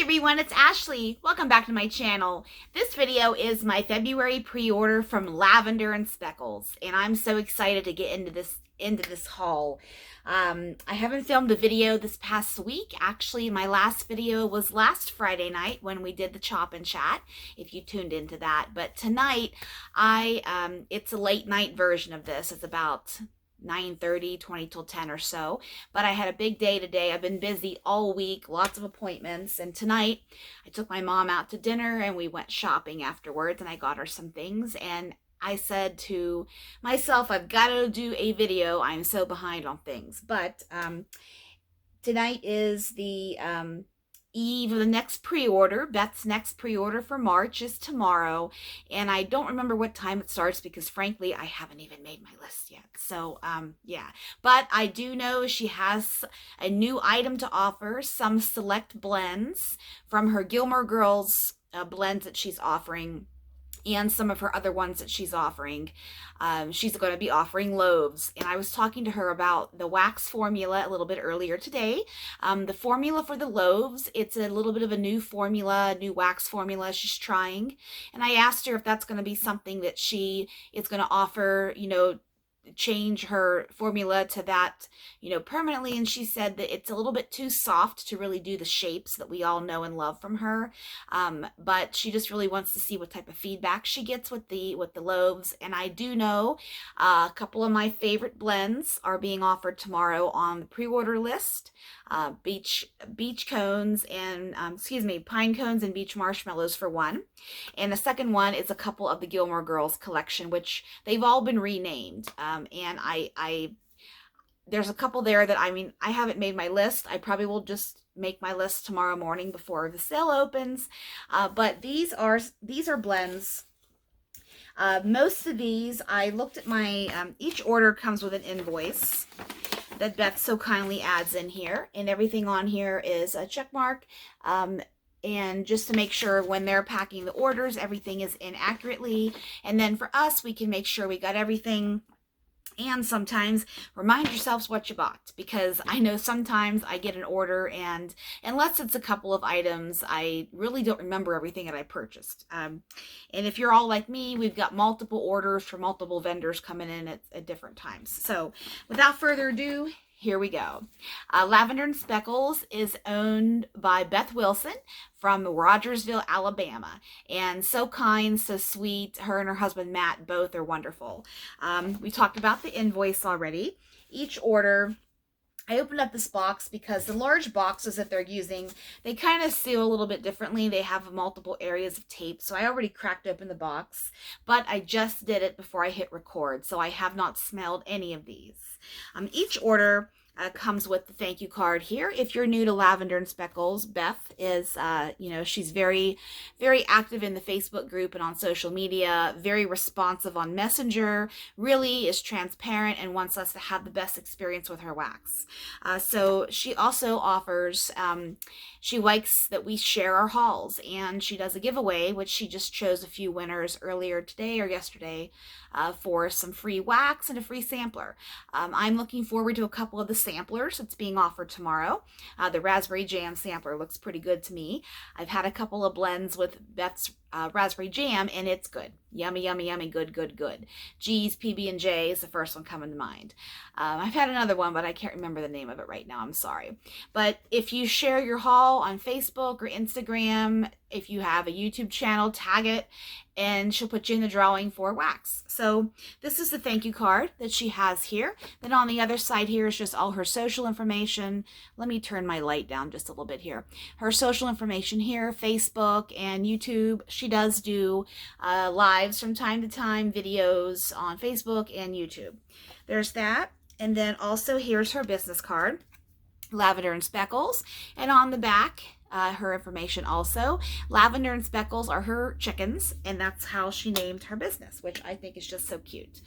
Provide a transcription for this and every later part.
Everyone, it's Ashley. Welcome back to my channel. This video is my February pre-order from Lavender and Speckles, and I'm so excited to get into this haul. I haven't filmed a video this past week. Actually, my last video was last Friday night when we did the chop and chat, if you tuned into that. But tonight, it's a late night version of this. It's about 9:30, 20 till 10 or so. But I had a big day today. I've been busy all week, lots of appointments. And tonight I took my mom out to dinner and we went shopping afterwards, and I got her some things. And I said to myself, I've got to do a video. I'm so behind on things. But tonight is the eve of the next pre-order. Beth's next pre-order for March is tomorrow, and I don't remember what time it starts because frankly I haven't even made my list yet. So yeah, but I do know she has a new item to offer, some select blends from her Gilmore Girls blends that she's offering, and some of her other ones that she's offering. She's going to be offering loaves. And I was talking to her about the wax formula a little bit earlier today. The formula for the loaves, it's a little bit of a new formula, new wax formula she's trying. And I asked her if that's going to be something that she is going to offer, you know, change her formula to that, you know, permanently. And she said that it's a little bit too soft to really do the shapes that we all know and love from her, but she just really wants to see what type of feedback she gets with the loaves. And I do know a couple of my favorite blends are being offered tomorrow on the pre-order list. Beach cones and pine cones and beach marshmallows for one, and the second one is a couple of the Gilmore Girls collection, which they've all been renamed. And there's a couple there that, I mean, I haven't made my list. I probably will just make my list tomorrow morning before the sale opens. But these are blends. Most of these, I looked at my, each order comes with an invoice that Beth so kindly adds in here, and everything on here is a check mark. And just to make sure when they're packing the orders, everything is in accurately. And then for us, we can make sure we got everything. And sometimes remind yourselves what you bought, because I know sometimes I get an order and unless it's a couple of items, I really don't remember everything that I purchased. And if you're all like me, we've got multiple orders from multiple vendors coming in at different times. So without further ado, here we go. Lavender and Speckles is owned by Beth Wilson from Rogersville, Alabama. And so kind, so sweet. Her and her husband, Matt, both are wonderful. We talked about the invoice already. Each order, I opened up this box because the large boxes that they're using, they kind of seal a little bit differently. They have multiple areas of tape. So I already cracked open the box, but I just did it before I hit record. So I have not smelled any of these. Each order comes with the thank you card here. If you're new to Lavender and Speckles, Beth is, you know, she's very, very active in the Facebook group and on social media, very responsive on Messenger, really is transparent and wants us to have the best experience with her wax. So she also offers, she likes that we share our hauls, and she does a giveaway, which she just chose a few winners earlier today or yesterday for some free wax and a free sampler. I'm looking forward to a couple of the samplers that's being offered tomorrow. The raspberry jam sampler looks pretty good to me. I've had a couple of blends with Beth's raspberry jam, and it's good. Yummy, yummy, yummy, good, good, good. G's, PB&J is the first one coming to mind. I've had another one, but I can't remember the name of it right now. I'm sorry. But if you share your haul on Facebook or Instagram, if you have a YouTube channel, tag it, and she'll put you in the drawing for wax. So this is the thank you card that she has here. Then on the other side here is just all her social information. Let me turn my light down just a little bit here. Her social information here, Facebook and YouTube. She does do lives from time to time, videos on Facebook and YouTube. There's that. And then also here's her business card, Lavender and Speckles. And on the back, her information also. Lavender and Speckles are her chickens, and that's how she named her business, which I think is just so cute.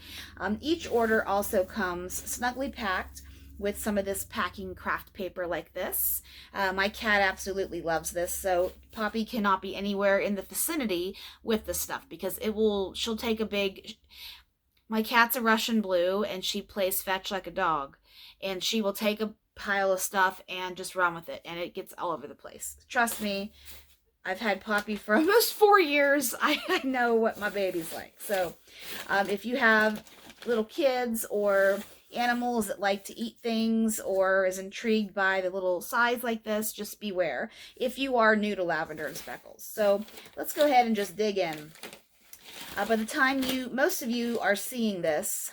Each order also comes snugly packed with some of this packing craft paper like this. My cat absolutely loves this, so Poppy cannot be anywhere in the vicinity with this stuff because she'll take a big, my cat's a Russian blue and she plays fetch like a dog, and she will take pile of stuff and just run with it, and it gets all over the place. Trust me, I've had Poppy for almost 4 years. I know what my baby's like. So if you have little kids or animals that like to eat things or is intrigued by the little size like this, just beware if you are new to Lavender and Speckles. So let's go ahead and just dig in. By the time most of you are seeing this,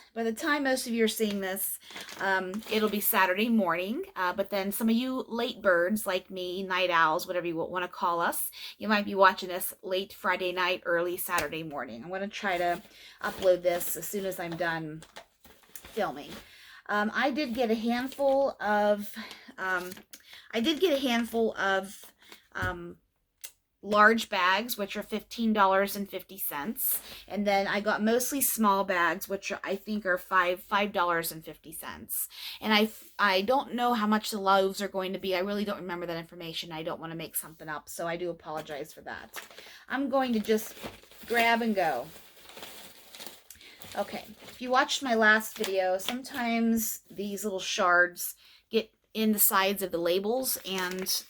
it'll be Saturday morning. But then some of you late birds like me, night owls, whatever you want to call us, you might be watching this late Friday night, early Saturday morning. I'm going to try to upload this as soon as I'm done filming. I did get a handful of, large bags, which are $15.50, and then I got mostly small bags, which I think are $5.50. And I don't know how much the loaves are going to be. I really don't remember that information. I don't want to make something up, so I do apologize for that. I'm going to just grab and go. Okay, if you watched my last video, sometimes these little shards get in the sides of the labels, and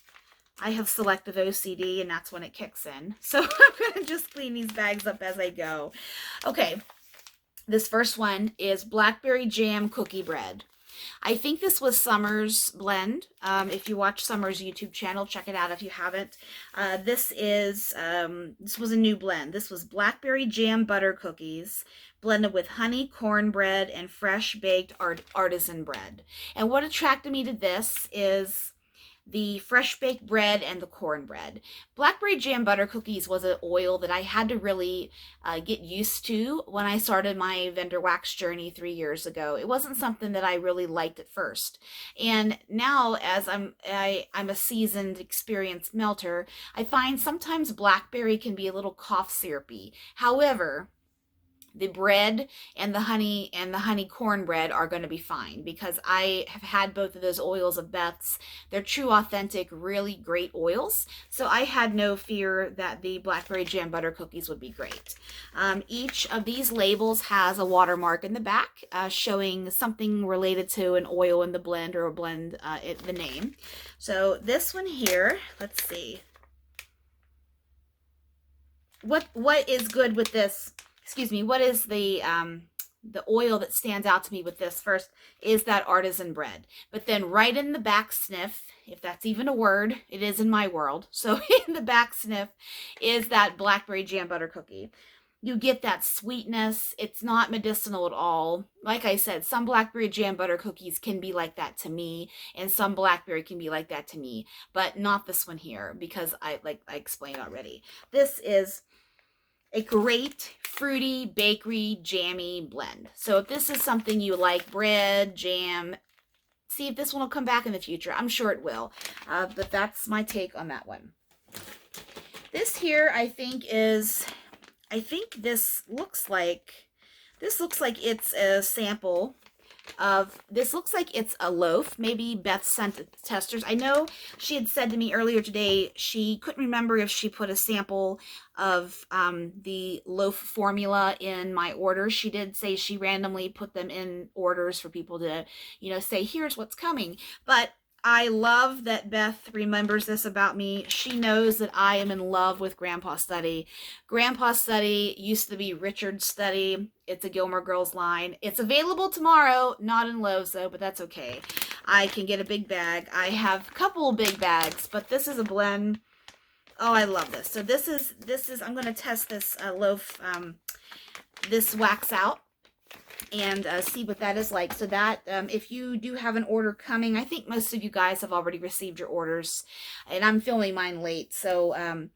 I have selective OCD, and that's when it kicks in. So I'm going to just clean these bags up as I go. Okay, this first one is blackberry jam cookie bread. I think this was Summer's blend. If you watch Summer's YouTube channel, check it out if you haven't. This was a new blend. This was blackberry jam butter cookies blended with honey, cornbread, and fresh baked artisan bread. And what attracted me to this is the fresh baked bread and the cornbread. Blackberry jam butter cookies was an oil that I had to really get used to when I started my vendor wax journey 3 years ago. It wasn't something that I really liked at first. And now, as I'm a seasoned, experienced melter, I find sometimes blackberry can be a little cough syrupy. However, the bread and the honey cornbread are going to be fine, because I have had both of those oils of Beth's. They're true, authentic, really great oils. So I had no fear that the blackberry jam butter cookies would be great. Each of these labels has a watermark in the back showing something related to an oil in the blend, or a blend, the name. So this one here, let's see. What is good with this? Excuse me, what is the oil that stands out to me with this first is that artisan bread. But then right in the back sniff, if that's even a word, it is in my world. So in the back sniff is that blackberry jam butter cookie. You get that sweetness. It's not medicinal at all. Like I said, some blackberry jam butter cookies can be like that to me, and some blackberry can be like that to me, but not this one here, because I explained already. This is a great fruity, bakery, jammy blend. So if this is something you like, bread, jam, see if this one will come back in the future. I'm sure it will. But that's my take on that one. This here, I think this looks like it's a sample of, this looks like it's a loaf. Maybe Beth sent the testers. I know she had said to me earlier today she couldn't remember if she put a sample of the loaf formula in my orders. She did say she randomly put them in orders for people to, say, here's what's coming. But I love that Beth remembers this about me. She knows that I am in love with Grandpa Study. Grandpa Study used to be Richard's Study. It's a Gilmore Girls line. It's available tomorrow, not in Lowe's though, but that's okay. I can get a big bag. I have a couple of big bags, but this is a blend. Oh, I love this. So this is I'm going to test this loaf, this wax out, and see what that is like. So that if you do have an order coming, I think most of you guys have already received your orders, and I'm filming mine late. So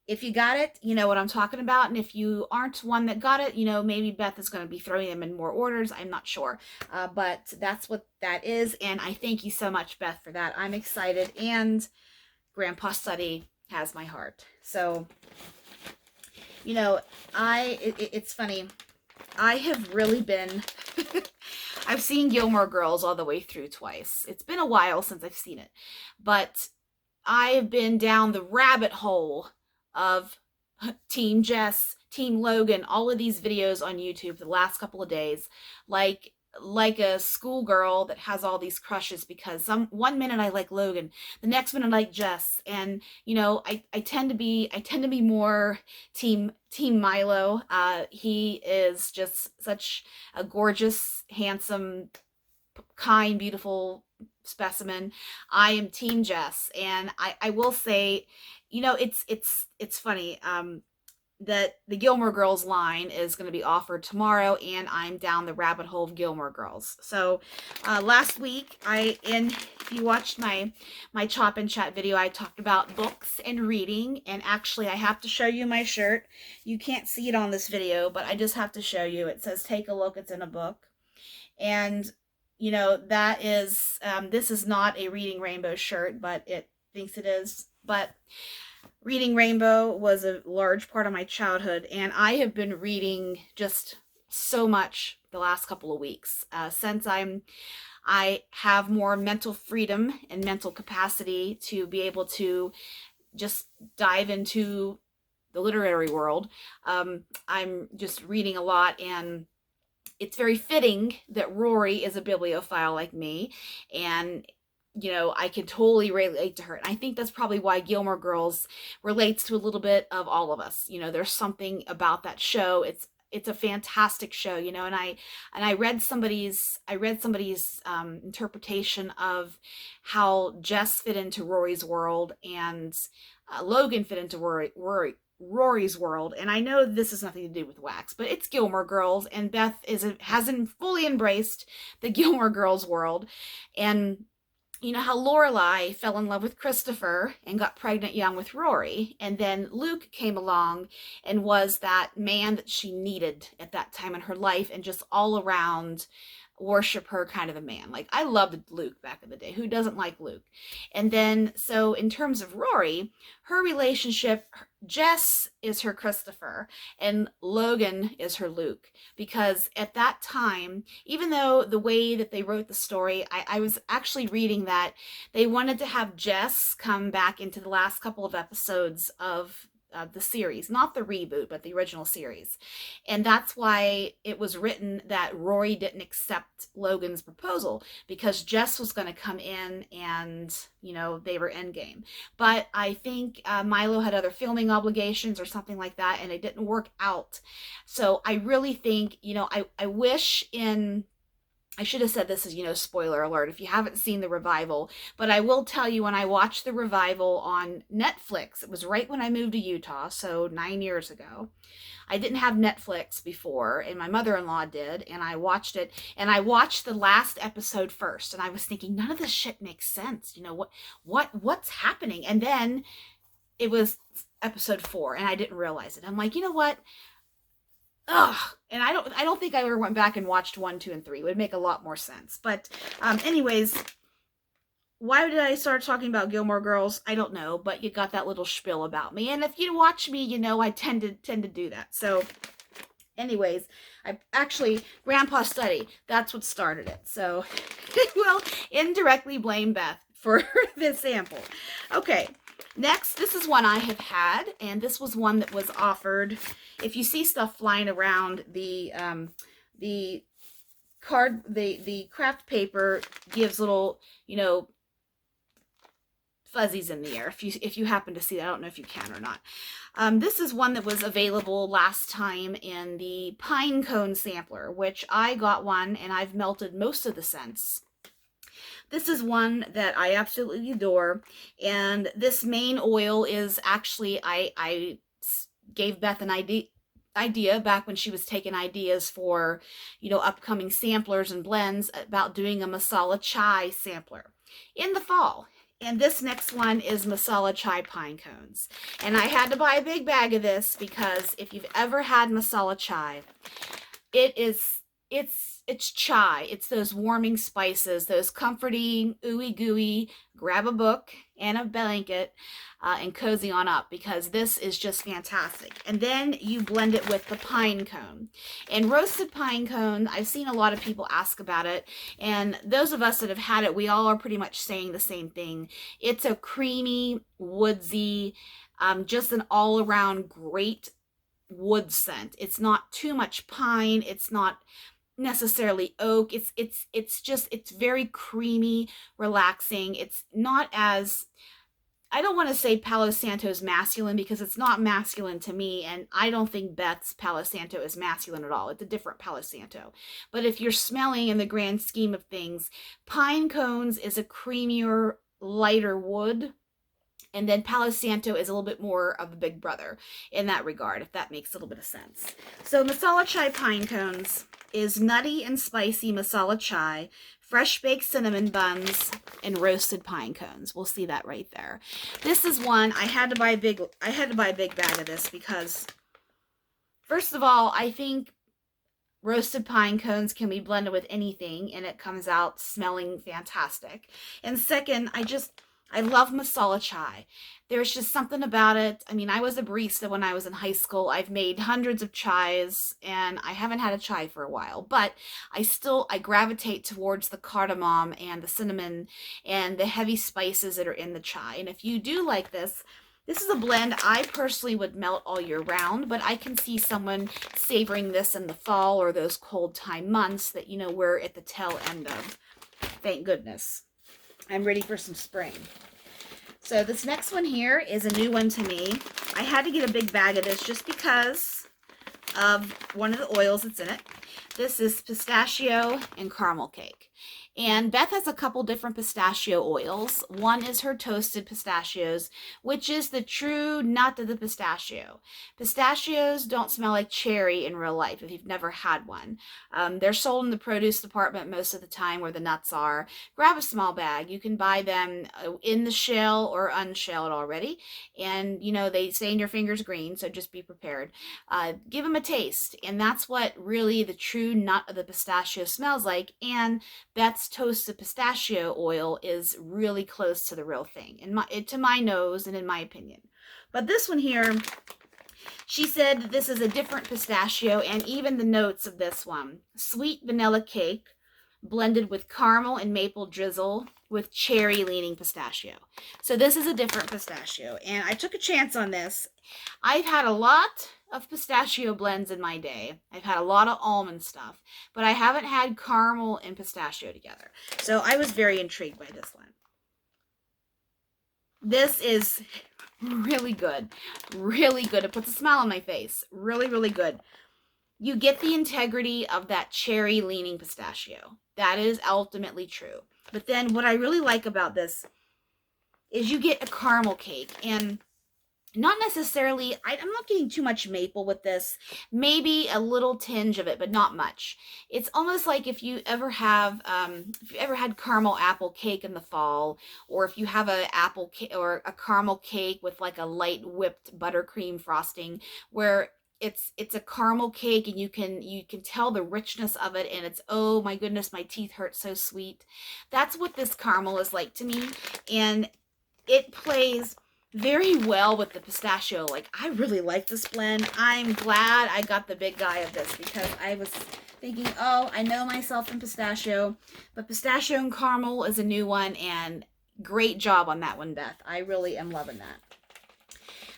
if you got it, you know what I'm talking about. And if you aren't one that got it, maybe Beth is going to be throwing them in more orders. I'm not sure. But that's what that is. And I thank you so much, Beth, for that. I'm excited. And Grandpa Study has my heart. So, it's funny. I have really been, I've seen Gilmore Girls all the way through twice. It's been a while since I've seen it, but I've been down the rabbit hole of Team Jess, Team Logan, all of these videos on YouTube the last couple of days, like like a schoolgirl that has all these crushes, because one minute I like Logan, the next minute I like Jess, and you know, I tend to be more team Milo. He is just such a gorgeous, handsome, kind, beautiful specimen. I am team Jess, and I will say, you know, it's funny. That the Gilmore Girls line is going to be offered tomorrow, and I'm down the rabbit hole of Gilmore Girls. So last week, if you watched my Chop and Chat video, I talked about books and reading, and actually I have to show you my shirt. You can't see it on this video, but I just have to show you. It says, "Take a look, it's in a book." And you know, that is, this is not a Reading Rainbow shirt, but it thinks it is. But Reading Rainbow was a large part of my childhood, and I have been reading just so much the last couple of weeks. Since I have more mental freedom and mental capacity to be able to just dive into the literary world, I'm just reading a lot, and it's very fitting that Rory is a bibliophile like me, and you know, I can totally relate to her. And I think that's probably why Gilmore Girls relates to a little bit of all of us. You know, there's something about that show. It's a fantastic show, you know, and I read somebody's interpretation of how Jess fit into Rory's world, and Logan fit into Rory's world. And I know this has nothing to do with Wax, but it's Gilmore Girls, and Beth hasn't fully embraced the Gilmore Girls world. And you know how Lorelai fell in love with Christopher and got pregnant young with Rory, and then Luke came along and was that man that she needed at that time in her life, and just all around worship her kind of a man. Like, I loved Luke back in the day. Who doesn't like Luke? And then, so in terms of Rory, her relationship, Jess is her Christopher and Logan is her Luke. Because at that time, even though the way that they wrote the story, I was actually reading that they wanted to have Jess come back into the last couple of episodes of the series, not the reboot, but the original series. And that's why it was written that Rory didn't accept Logan's proposal, because Jess was going to come in and, you know, they were endgame. But I think Milo had other filming obligations or something like that, and it didn't work out. So I really think, you know, I wish I should have said this is, you know, spoiler alert if you haven't seen the revival, but I will tell you, when I watched the revival on Netflix, it was right when I moved to Utah, so 9 years ago. I didn't have Netflix before, and my mother-in-law did, and I watched it, and I watched the last episode first, and I was thinking, none of this shit makes sense. You know, what's happening? And then it was episode 4, and I didn't realize it. I'm like, you know what? Ugh. And I don't think I ever went back and watched 1, 2, and 3. It would make a lot more sense. But anyways, why did I start talking about Gilmore Girls? I don't know, but you got that little spiel about me. And if you watch me, you know I tend to do that. So anyways, Grandpa's Study, that's what started it. So I will indirectly blame Beth for this sample. Okay. Next, this is one I have had, and this was one that was offered. If you see stuff flying around, the craft paper gives little, you know, fuzzies in the air. If you happen to see that, I don't know if you can or not. This is one that was available last time in the pine cone sampler, which I got one, and I've melted most of the scents. This is one that I absolutely adore, and this main oil is actually, I gave Beth an idea back when she was taking ideas for, you know, upcoming samplers and blends, about doing a masala chai sampler in the fall. And this next one is masala chai pine cones. And I had to buy a big bag of this, because if you've ever had masala chai, it's chai. It's those warming spices, those comforting, ooey gooey, grab a book and a blanket and cozy on up, because this is just fantastic. And then you blend it with the pine cone. And roasted pine cone, I've seen a lot of people ask about it, and those of us that have had it, we all are pretty much saying the same thing. It's a creamy, woodsy, just an all-around great wood scent. It's not too much pine. It's not necessarily oak. It's very creamy, relaxing. It's not as, I don't want to say Palo Santo's masculine because it's not masculine to me, and I don't think Beth's Palo Santo is masculine at all. It's a different Palo Santo. But if you're smelling in the grand scheme of things, pine cones is a creamier, lighter wood, and then Palo Santo is a little bit more of a big brother in that regard, if that makes a little bit of sense. So masala chai pine cones is nutty and spicy masala chai, fresh baked cinnamon buns, and roasted pine cones. We'll see that right there. This is one I had to buy a big bag of this because, first of all, I think roasted pine cones can be blended with anything and it comes out smelling fantastic. And second, I love masala chai. There's just something about it. I mean, I was a barista when I was in high school. I've made hundreds of chais, and I haven't had a chai for a while. But I gravitate towards the cardamom and the cinnamon and the heavy spices that are in the chai. And if you do like this, this is a blend I personally would melt all year round, but I can see someone savoring this in the fall or those cold time months that, you know, we're at the tail end of. Thank goodness. I'm ready for some spring. So this next one here is a new one to me. I had to get a big bag of this just because of one of the oils that's in it. This is pistachio and caramel cake. And Beth has a couple different pistachio oils. One is her toasted pistachios, which is the true nut of the pistachio. Pistachios don't smell like cherry in real life if you've never had one. They're sold in the produce department most of the time where the nuts are. Grab a small bag. You can buy them in the shell or unshelled already. And, you know, they stain your fingers green, so just be prepared. Give them a taste. And that's what really the true nut of the pistachio smells like. And Beth's toasted pistachio oil is really close to the real thing, to my nose and in my opinion. But this one here, she said this is a different pistachio, and even the notes of this one, sweet vanilla cake blended with caramel and maple drizzle with cherry leaning pistachio. So this is a different pistachio, and I took a chance on this. I've had a lot of pistachio blends in my day. I've had a lot of almond stuff, but I haven't had caramel and pistachio together. So I was very intrigued by this one. This is really good. Really good. It puts a smile on my face. Really, really good. You get the integrity of that cherry leaning pistachio. That is ultimately true. But then what I really like about this is you get a caramel cake, and not necessarily, I'm not getting too much maple with this. Maybe a little tinge of it, but not much. It's almost like if you ever had caramel apple cake in the fall, or if you have a apple cake or a caramel cake with like a light whipped buttercream frosting, where it's a caramel cake and you can tell the richness of it, and it's, oh my goodness, my teeth hurt, so sweet. That's what this caramel is like to me, and it plays very well with the pistachio. Like, I really like this blend. I'm glad I got the big guy of this because I was thinking, oh, I know myself in pistachio, but pistachio and caramel is a new one, and great job on that one, Beth. I really am loving that.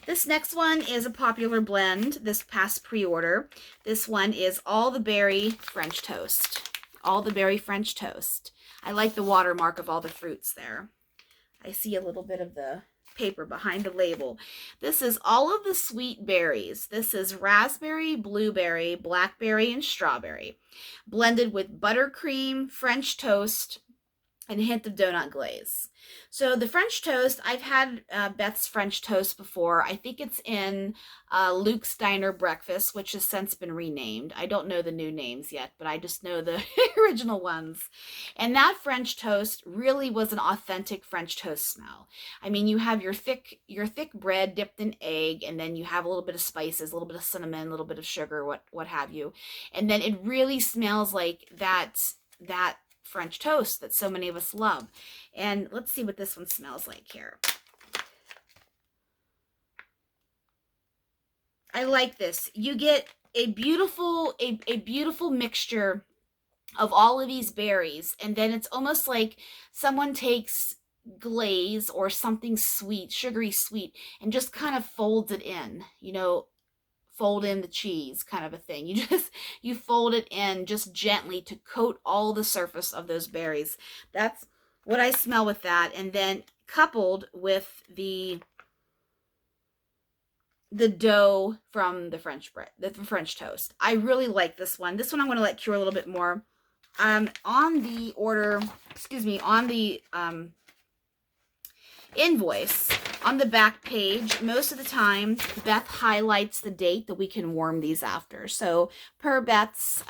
This next one is a popular blend this past pre-order. This one is all the berry French toast. All the berry French toast. I like the watermark of all the fruits there. I see a little bit of the paper behind the label. This is all of the sweet berries. This is raspberry, blueberry, blackberry, and strawberry, blended with buttercream, French toast, and a hint of donut glaze. So the French toast, I've had Beth's French toast before. I think it's in Luke's Diner Breakfast, which has since been renamed. I don't know the new names yet, but I just know the original ones. And that French toast really was an authentic French toast smell. I mean, you have your thick bread dipped in egg, and then you have a little bit of spices, a little bit of cinnamon, a little bit of sugar, what have you. And then it really smells like that French toast that so many of us love. And let's see what this one smells like here. I like this. You get a beautiful mixture of all of these berries, and then it's almost like someone takes glaze or something sweet, sugary sweet, and just kind of folds it in, you know, fold in the cheese kind of a thing. You fold it in just gently to coat all the surface of those berries. That's what I smell with that. And then coupled with the dough from the French bread, the French toast. I really like this one. This one I'm going to let cure a little bit more. On the order, on the invoice, on the back page, most of the time, Beth highlights the date that we can warm these after. So per Beth's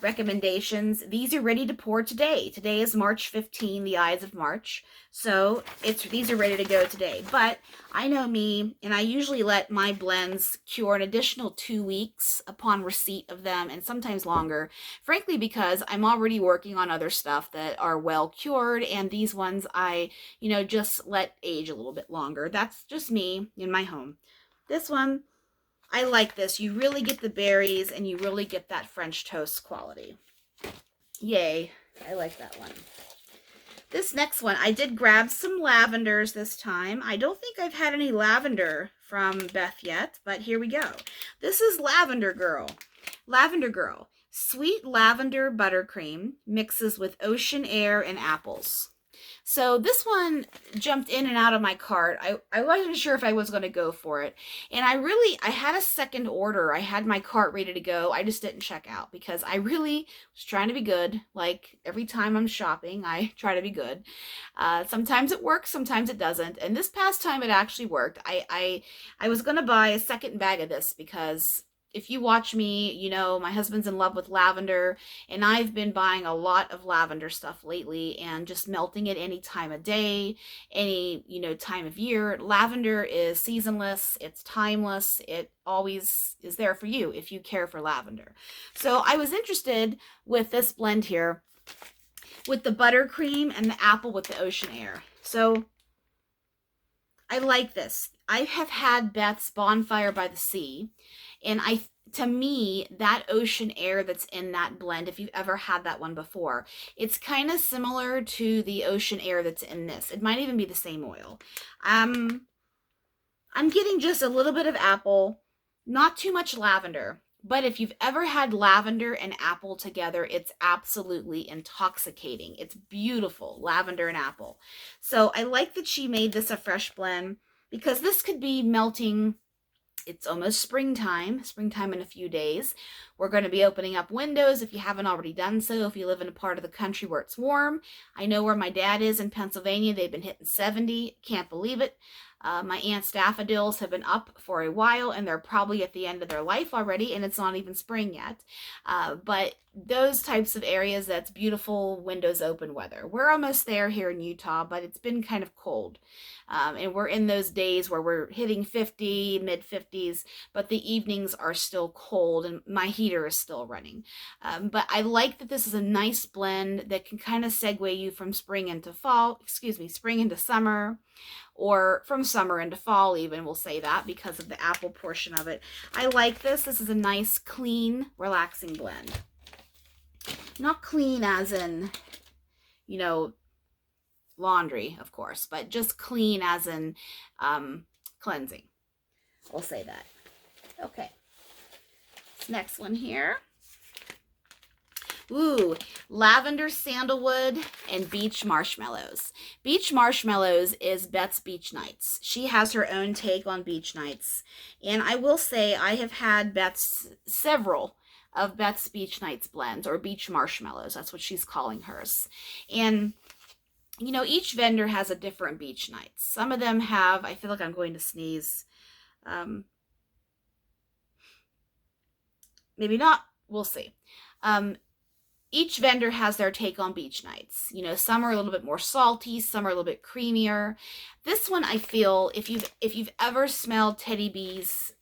recommendations, these are ready to pour today. Today is March 15, the Ides of March. So these are ready to go today. But I know me, and I usually let my blends cure an additional 2 weeks upon receipt of them, and sometimes longer, frankly, because I'm already working on other stuff that are well cured, and these ones I, just let age a little bit longer. That's just me in my home. This one, I like this. You really get the berries, and you really get that French toast quality. Yay. I like that one. This next one, I did grab some lavenders this time. I don't think I've had any lavender from Beth yet, but here we go. This is Lavender Girl. Lavender Girl. Sweet lavender buttercream mixes with ocean air and apples. So this one jumped in and out of my cart. I wasn't sure if I was going to go for it. And I had a second order. I had my cart ready to go. I just didn't check out because I really was trying to be good. Like every time I'm shopping, I try to be good. Sometimes it works, sometimes it doesn't. And this past time it actually worked. I was going to buy a second bag of this because if you watch me, my husband's in love with lavender, and I've been buying a lot of lavender stuff lately and just melting it any time of day, any, time of year. Lavender is seasonless, it's timeless, it always is there for you if you care for lavender. So I was interested with this blend here with the buttercream and the apple with the ocean air. So I like this. I have had Beth's Bonfire by the Sea, and to me, that ocean air that's in that blend, if you've ever had that one before, it's kind of similar to the ocean air that's in this. It might even be the same oil. I'm getting just a little bit of apple, not too much lavender. But if you've ever had lavender and apple together, it's absolutely intoxicating. It's beautiful, lavender and apple. So I like that she made this a fresh blend because this could be melting. It's almost springtime in a few days. We're going to be opening up windows if you haven't already done so, if you live in a part of the country where it's warm. I know where my dad is in Pennsylvania. They've been hitting 70. Can't believe it. My aunt's daffodils have been up for a while, and they're probably at the end of their life already, and it's not even spring yet. But those types of areas, that's beautiful windows open weather. We're almost there here in Utah, but it's been kind of cold. And we're in those days where we're hitting 50, mid 50s, but the evenings are still cold and my heater is still running. But I like that this is a nice blend that can kind of segue you from spring into spring into summer, or from summer into fall even, we'll say that because of the apple portion of it. I like this. This is a nice, clean, relaxing blend. Not clean as in, laundry, of course, but just clean as in cleansing. We'll say that. Okay. This next one here. Ooh, lavender, sandalwood, and beach marshmallows. Beach marshmallows is Beth's Beach Nights. She has her own take on beach nights. And I will say I have had several of Beth's Beach Nights blends, or beach marshmallows. That's what she's calling hers. And each vendor has a different beach nights. Some of them have, I feel like I'm going to sneeze. Maybe not. We'll see. Each vendor has their take on beach nights. Some are a little bit more salty, some are a little bit creamier. This one, I feel, if you've ever smelled Teddy B's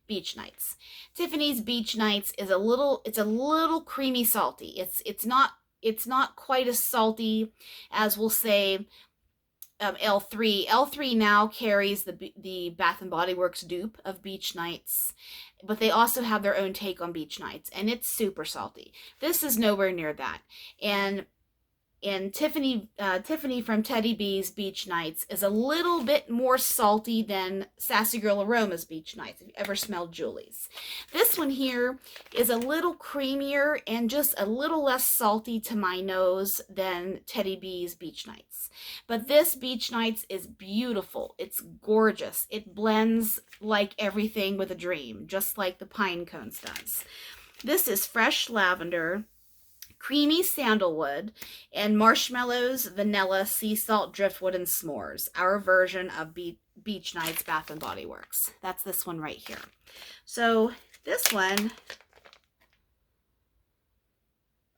Beach Nights, Tiffany's Beach Nights is a little creamy salty. It's not quite as salty as, we'll say, L3. L3 now carries the Bath & Body Works dupe of Beach Nights, but they also have their own take on Beach Nights, and it's super salty. This is nowhere near that. And And Tiffany from Teddy B's Beach Nights is a little bit more salty than Sassy Girl Aroma's Beach Nights, if you ever smelled Julie's. This one here is a little creamier and just a little less salty to my nose than Teddy B's Beach Nights. But this Beach Nights is beautiful. It's gorgeous. It blends like everything with a dream, just like the Pine Cones does. This is fresh lavender, creamy sandalwood, and marshmallows, vanilla, sea salt, driftwood, and s'mores. Our version of Beach Nights Bath and Body Works. That's this one right here. So this one,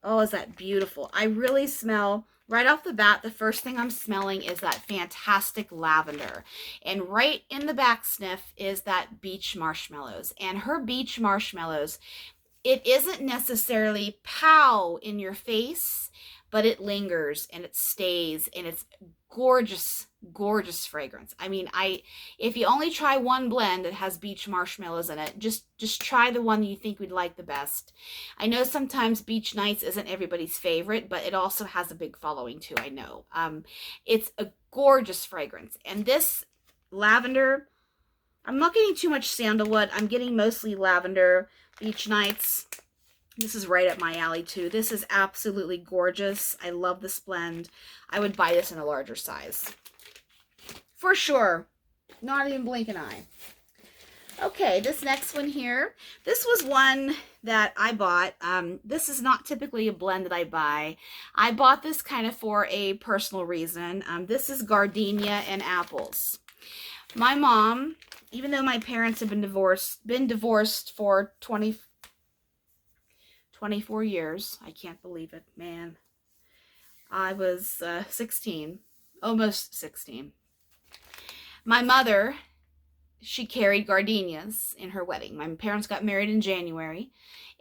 oh, is that beautiful. I really smell, right off the bat, the first thing I'm smelling is that fantastic lavender. And right in the back sniff is that beach marshmallows. And her beach marshmallows, it isn't necessarily pow in your face, but it lingers and it stays, and it's gorgeous, gorgeous fragrance. I mean, if you only try one blend that has beach marshmallows in it, just try the one you think would like the best. I know sometimes Beach Nights isn't everybody's favorite, but it also has a big following too, I know. It's a gorgeous fragrance. And this lavender, I'm not getting too much sandalwood. I'm getting mostly lavender. Beach Nights, this is right up my alley too. This is absolutely gorgeous. I love this blend. I would buy this in a larger size. For sure. Not even blink an eye. Okay, this next one here. This was one that I bought. This is not typically a blend that I buy. I bought this kind of for a personal reason. This is gardenia and apples. My mom, even though my parents have been divorced for 24 years. I can't believe it, man. I was 16, almost 16. My mother, she carried gardenias in her wedding. My parents got married in January,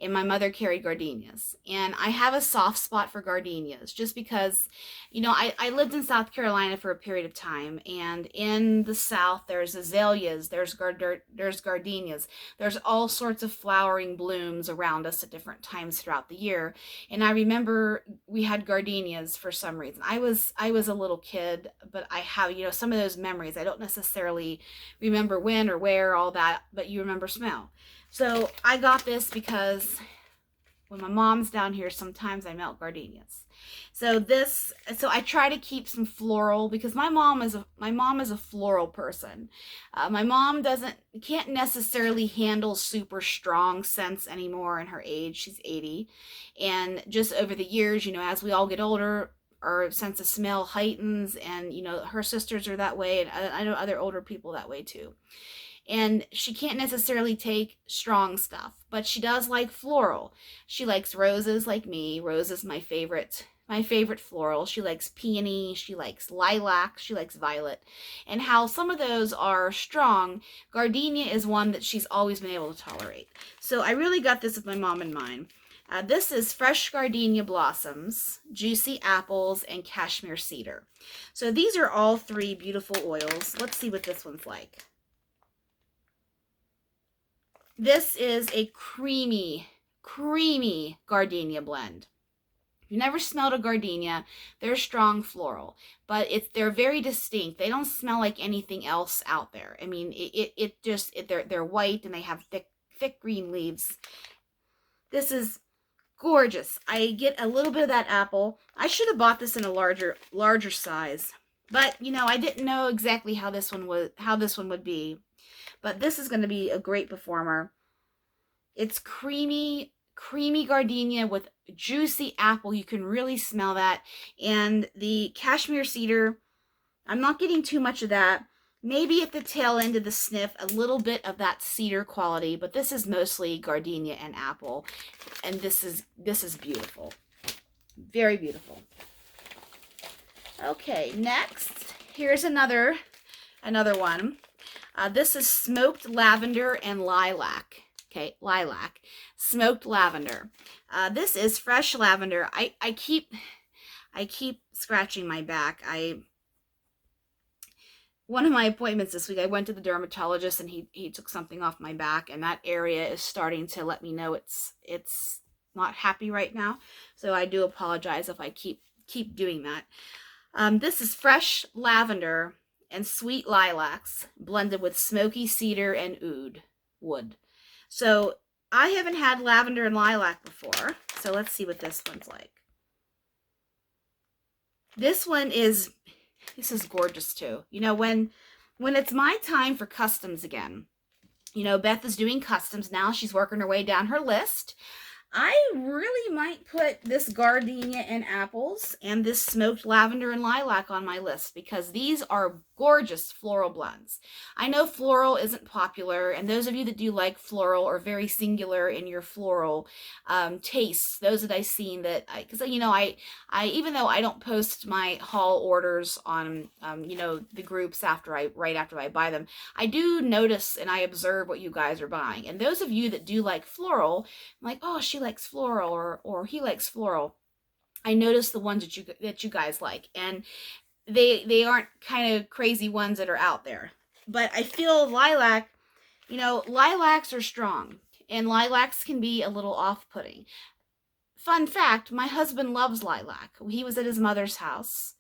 and my mother carried gardenias. And I have a soft spot for gardenias just because, you know, I lived in South Carolina for a period of time, and in the South there's azaleas, there's gardenias, there's all sorts of flowering blooms around us at different times throughout the year. And I remember we had gardenias for some reason. I was a little kid, but I have, you know, some of those memories. I don't necessarily remember when or where, all that, but you remember smell. So I got this because when my mom's down here, sometimes I melt gardenias. So I try to keep some floral because my mom is a floral person. My mom can't necessarily handle super strong scents anymore in her age. She's 80, and just over the years, you know, as we all get older, our sense of smell heightens, and you know, her sisters are that way, and I know other older people that way too. And she can't necessarily take strong stuff, but she does like floral. She likes roses like me. Rose is my favorite floral. She likes peony, she likes lilac, she likes violet. And how some of those are strong, gardenia is one that she's always been able to tolerate. So I really got this with my mom in mind. This is fresh gardenia blossoms, juicy apples, and cashmere cedar. So these are all three beautiful oils. Let's see what this one's like. This is a creamy gardenia blend. If you never smelled a gardenia, they're strong floral, but they're very distinct. They don't smell like anything else out there. I mean, they're white and they have thick green leaves. This is gorgeous. I get a little bit of that apple. I should have bought this in a larger size, but you know, I didn't know exactly how this one would be. But this is going to be a great performer. It's creamy gardenia with juicy apple. You can really smell that. And the cashmere cedar, I'm not getting too much of that. Maybe at the tail end of the sniff, a little bit of that cedar quality, but this is mostly gardenia and apple. And this is beautiful. Very beautiful. Okay, next, here's another one. This is smoked lavender and lilac. Okay, lilac. Smoked lavender. This is fresh lavender. I keep scratching my back. One of my appointments this week, I went to the dermatologist and he took something off my back, and that area is starting to let me know it's not happy right now. So I do apologize if I keep keep doing that. This is fresh lavender and sweet lilacs blended with smoky cedar and oud wood. So I haven't had lavender and lilac before, so let's see what this one's like. This is gorgeous too. You know, when it's my time for customs again, you know, Beth is doing customs now. She's working her way down her list. I really might put this gardenia and apples and this smoked lavender and lilac on my list because these are gorgeous floral blends. I know floral isn't popular, and those of you that do like floral are very singular in your floral tastes. Those that I've seen that, because you know, I even though I don't post my haul orders on you know, the groups right after I buy them, I do notice and I observe what you guys are buying. And those of you that do like floral, I'm like, oh, she likes floral or he likes floral. I notice the ones that you guys like, and they aren't kind of crazy ones that are out there. But I feel lilac, you know, lilacs are strong, and lilacs can be a little off-putting. Fun fact, my husband loves lilac. He was at his mother's house,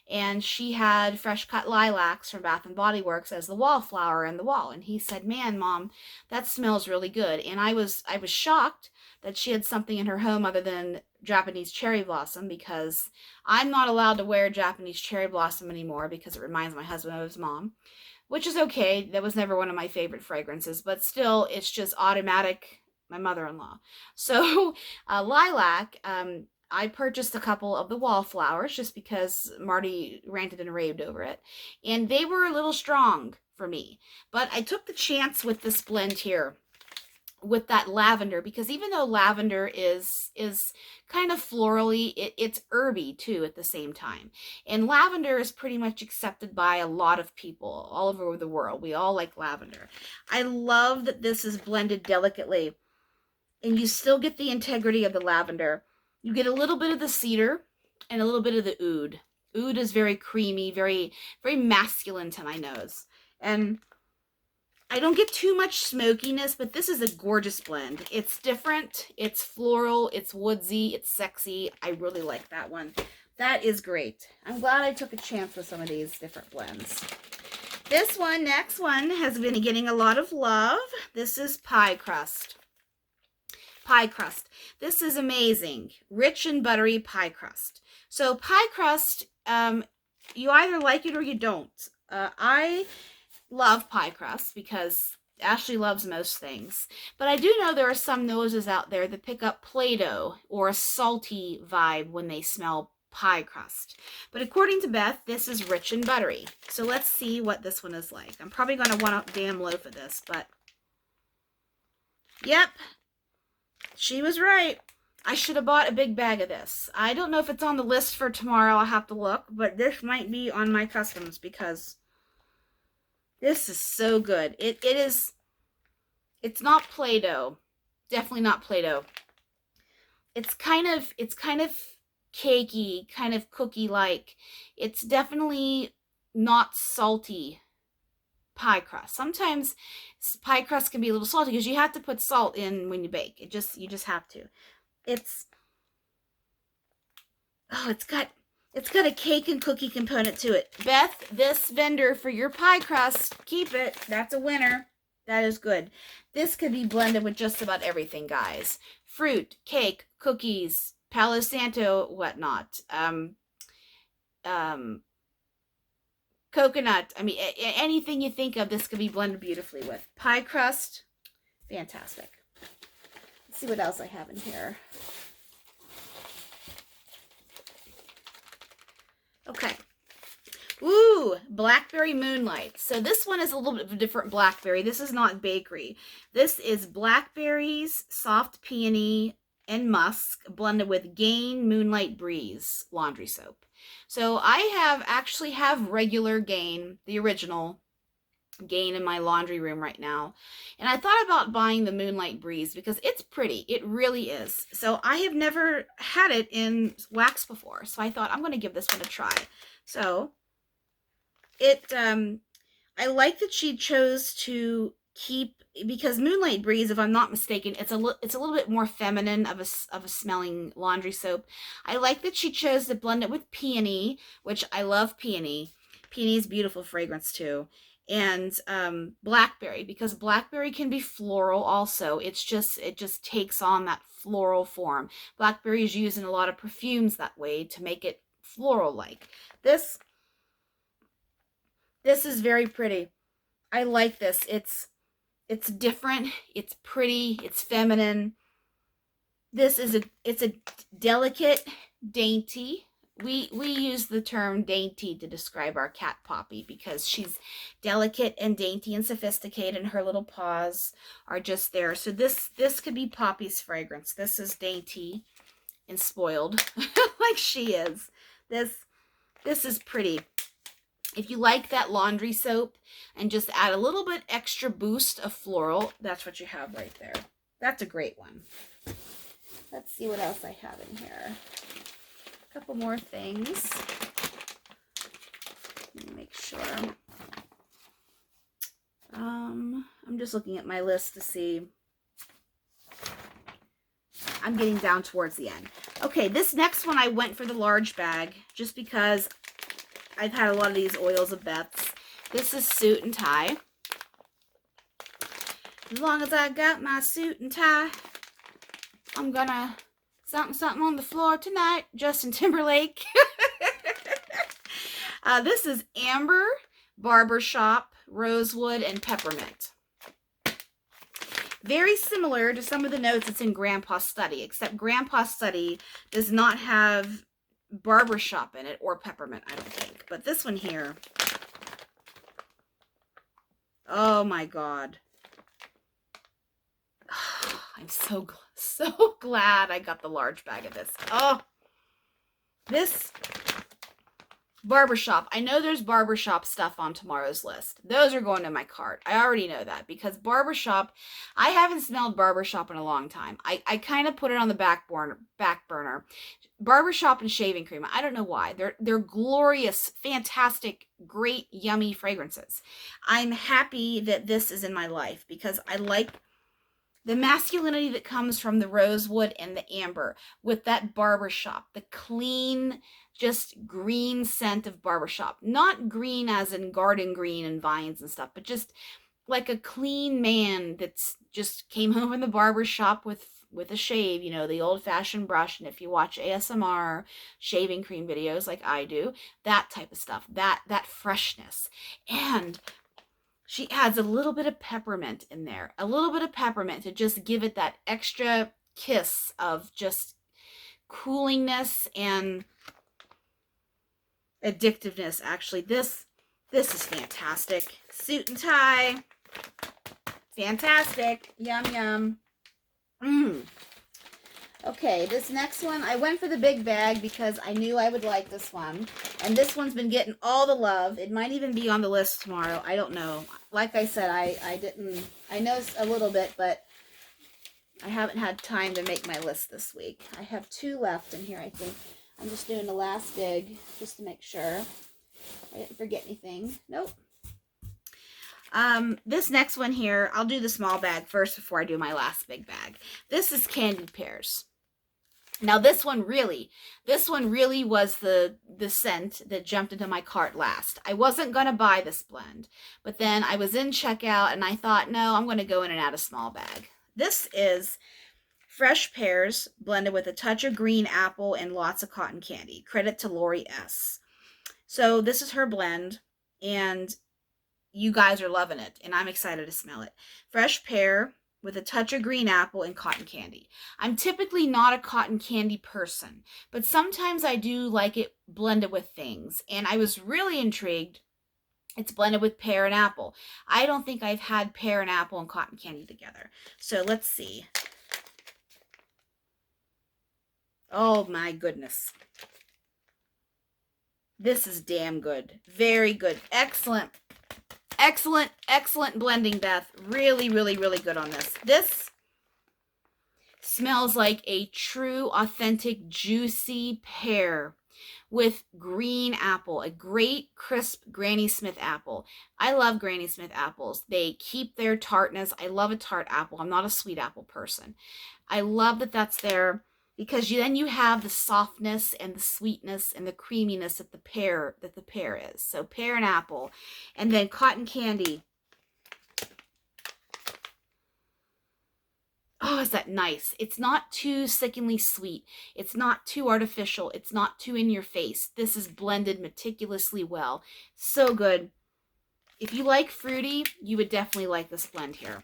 and she had fresh cut lilacs from Bath and Body Works as the wallflower in the wall. And he said, man, Mom, that smells really good. And I was shocked that she had something in her home other than Japanese cherry blossom, because I'm not allowed to wear Japanese cherry blossom anymore because it reminds my husband of his mom, which is okay. That was never one of my favorite fragrances, but still, it's just automatic, my mother-in-law. So lilac, I purchased a couple of the wallflowers just because Marty ranted and raved over it, and they were a little strong for me. But I took the chance with this blend here with that lavender, because even though lavender is kind of florally, it's herby too at the same time. And lavender is pretty much accepted by a lot of people all over the world. We all like lavender. I love that this is blended delicately, and you still get the integrity of the lavender. You get a little bit of the cedar and a little bit of the oud. Oud is very creamy, very, very masculine to my nose. And I don't get too much smokiness, but this is a gorgeous blend. It's different, it's floral, it's woodsy, it's sexy. I really like that one. That is great. I'm glad I took a chance with some of these different blends. This one, next one, has been getting a lot of love. This is pie crust. Pie crust. This is amazing. Rich and buttery pie crust. So pie crust, you either like it or you don't. I love pie crust because Ashley loves most things. But I do know there are some noses out there that pick up Play-Doh or a salty vibe when they smell pie crust. But according to Beth, this is rich and buttery. So let's see what this one is like. I'm probably going to want a damn loaf of this, but yep, she was right. I should have bought a big bag of this. I don't know if it's on the list for tomorrow. I'll have to look, but this might be on my customs because this is so good. It's not Play-Doh. Definitely not Play-Doh. It's kind of cakey, kind of cookie-like. It's definitely not salty pie crust. Sometimes pie crust can be a little salty because you have to put salt in when you bake. You just have to. It's got a cake and cookie component to it. Beth, this vendor for your pie crust, keep it. That's a winner. That is good. This could be blended with just about everything, guys. Fruit, cake, cookies, Palo Santo, whatnot. Coconut. I mean, anything you think of, this could be blended beautifully with. Pie crust, fantastic. Let's see what else I have in here. Okay. Ooh, Blackberry Moonlight. So this one is a little bit of a different blackberry. This is not bakery. This is blackberries, soft peony, and musk blended with Gain Moonlight Breeze laundry soap. So I actually have regular Gain, the original Gain, in my laundry room right now. And I thought about buying the Moonlight Breeze because it's pretty. It really is. So I have never had it in wax before. So I thought I'm going to give this one a try. So I like that she chose to because Moonlight Breeze, if I'm not mistaken, it's a little bit more feminine of a smelling laundry soap. I like that she chose to blend it with peony, which I love peony. Peony is beautiful fragrance too. And blackberry, because blackberry can be floral also. It just takes on that floral form. Blackberry is used in a lot of perfumes that way to make it floral like. This is very pretty. I like this. It's different, it's pretty, it's feminine. It's a delicate, dainty. We use the term dainty to describe our cat Poppy because she's delicate and dainty and sophisticated, and her little paws are just there. So this could be Poppy's fragrance. This is dainty and spoiled like she is. This is pretty. If you like that laundry soap and just add a little bit extra boost of floral, that's what you have right there. That's a great one. Let's see what else I have in here. A couple more things. Let me make sure. I'm just looking at my list to see. I'm getting down towards the end. Okay, this next one I went for the large bag just because I've had a lot of these oils of Beth's. This is Suit and Tie. As long as I got my suit and tie, I'm gonna something on the floor tonight. Justin Timberlake. This is Amber, Barbershop, Rosewood, and Peppermint. Very similar to some of the notes that's in Grandpa's Study, except Grandpa's Study does not have Barbershop in it or Peppermint, I don't think. But this one here, oh my God. I'm so glad I got the large bag of this. Oh, this Barbershop. I know there's Barbershop stuff on tomorrow's list. Those are going to my cart. I already know that because Barbershop, I haven't smelled Barbershop in a long time. I kind of put it on the back burner. Barbershop and shaving cream. I don't know why. They're glorious, fantastic, great, yummy fragrances. I'm happy that this is in my life because I like the masculinity that comes from the rosewood and the amber with that Barbershop, the clean, just green scent of Barbershop. Not green as in garden green and vines and stuff, but just like a clean man that's just came home from the barbershop with a shave, you know, the old-fashioned brush. And if you watch ASMR shaving cream videos like I do, that type of stuff, that freshness. And she adds a little bit of peppermint in there, a little bit of peppermint to just give it that extra kiss of just coolingness and addictiveness. Actually, this is fantastic. Suit and Tie, fantastic. Yum, yum. Okay, this next one, I went for the big bag because I knew I would like this one. And this one's been getting all the love. It might even be on the list tomorrow. I don't know. Like I said, I know a little bit, but I haven't had time to make my list this week. I have 2 left in here, I think. I'm just doing the last big just to make sure I didn't forget anything. Nope. This next one here, I'll do the small bag first before I do my last big bag. This is Candied Pears. Now this one really was the scent that jumped into my cart last. I wasn't going to buy this blend, but then I was in checkout and I thought, no, I'm going to go in and add a small bag. This is fresh pears blended with a touch of green apple and lots of cotton candy. Credit to Lori S. So this is her blend, and you guys are loving it, and I'm excited to smell it. Fresh pear with a touch of green apple and cotton candy. I'm typically not a cotton candy person, but sometimes I do like it blended with things, and I was really intrigued. It's blended with pear and apple. I don't think I've had pear and apple and cotton candy together. So let's see. Oh my goodness. This is damn good. Very good. Excellent. Excellent, excellent blending, Beth. Really, really, really good on this. This smells like a true, authentic, juicy pear with green apple, a great crisp Granny Smith apple. I love Granny Smith apples. They keep their tartness. I love a tart apple. I'm not a sweet apple person. I love that that's there because then you have the softness and the sweetness and the creaminess that the pear is. So pear and apple, and then cotton candy. Oh, is that nice? It's not too sickeningly sweet. It's not too artificial. It's not too in your face. This is blended meticulously well. So good. If you like fruity, you would definitely like this blend here.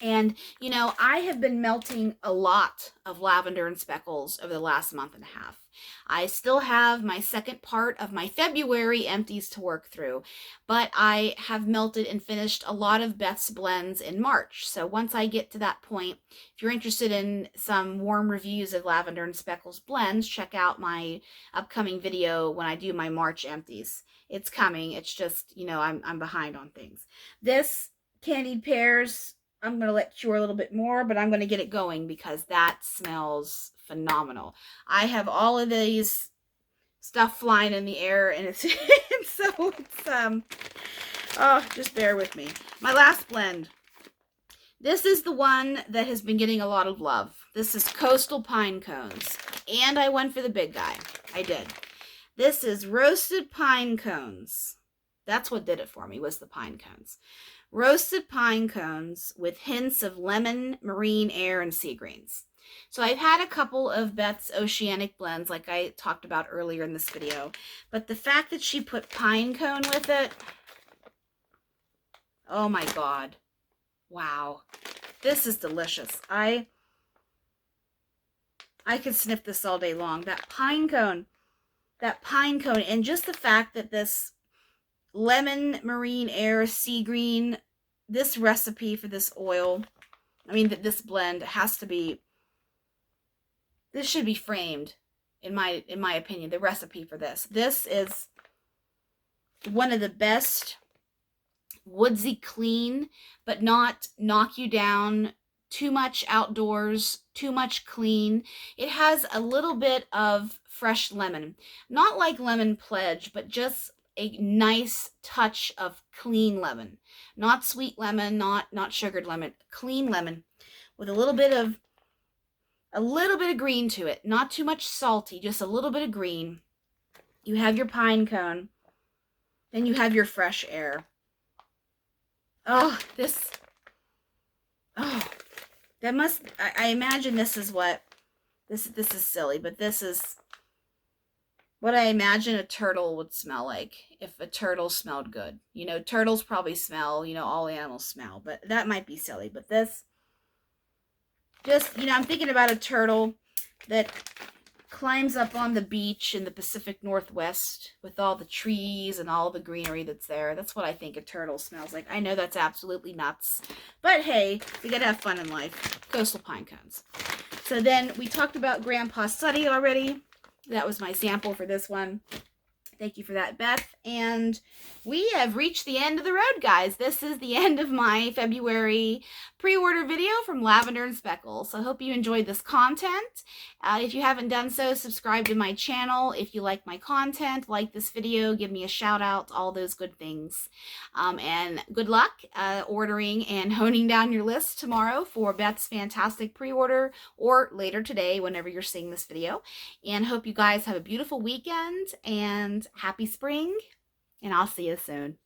And, you know, I have been melting a lot of Lavender and Speckles over the last month and a half. I still have my second part of my February empties to work through, but I have melted and finished a lot of Beth's blends in March. So once I get to that point, if you're interested in some warm reviews of Lavender and Speckles blends, check out my upcoming video when I do my March empties. It's coming. It's just, you know, I'm behind on things. This candied pears, I'm going to let cure a little bit more, but I'm going to get it going because that smells phenomenal. I have all of these stuff flying in the air, and it's, oh, just bear with me. My last blend. This is the one that has been getting a lot of love. This is Coastal Pine Cones, and I went for the big guy. I did. This is roasted pine cones. That's what did it for me, was the pine cones. Roasted pine cones with hints of lemon, marine air, and sea greens. So I've had a couple of Beth's Oceanic blends like I talked about earlier in this video. But the fact that she put pine cone with it, oh my God. Wow. This is delicious. I could sniff this all day long. That pine cone, and just the fact that this lemon, marine air, sea green, this recipe for this oil, I mean, this blend has to be, this should be framed, in my opinion, the recipe for this. This is one of the best woodsy clean, but not knock you down too much outdoors, too much clean. It has a little bit of fresh lemon, not like Lemon Pledge, but just a nice touch of clean lemon, not sweet lemon, not sugared lemon, clean lemon with a little bit of green to it, not too much salty, just a little bit of green. You have your pine cone, then you have your fresh air. Oh, that must, I imagine this is what, this is silly, but this is what I imagine a turtle would smell like if a turtle smelled good. You know, turtles probably smell, you know, all animals smell, but that might be silly. But this, just, you know, I'm thinking about a turtle that climbs up on the beach in the Pacific Northwest with all the trees and all the greenery that's there. That's what I think a turtle smells like. I know that's absolutely nuts, but hey, we gotta have fun in life. Coastal Pine Cones. So then we talked about Grandpa Suddy already. That was my sample for this one. Thank you for that, Beth. And we have reached the end of the road, guys. This is the end of my February pre-order video from Lavender and Speckles. So I hope you enjoyed this content. If you haven't done so, subscribe to my channel. If you like my content, like this video, give me a shout out, all those good things. And good luck ordering and honing down your list tomorrow for Beth's fantastic pre-order, or later today whenever you're seeing this video. And hope you guys have a beautiful weekend and happy spring, and I'll see you soon.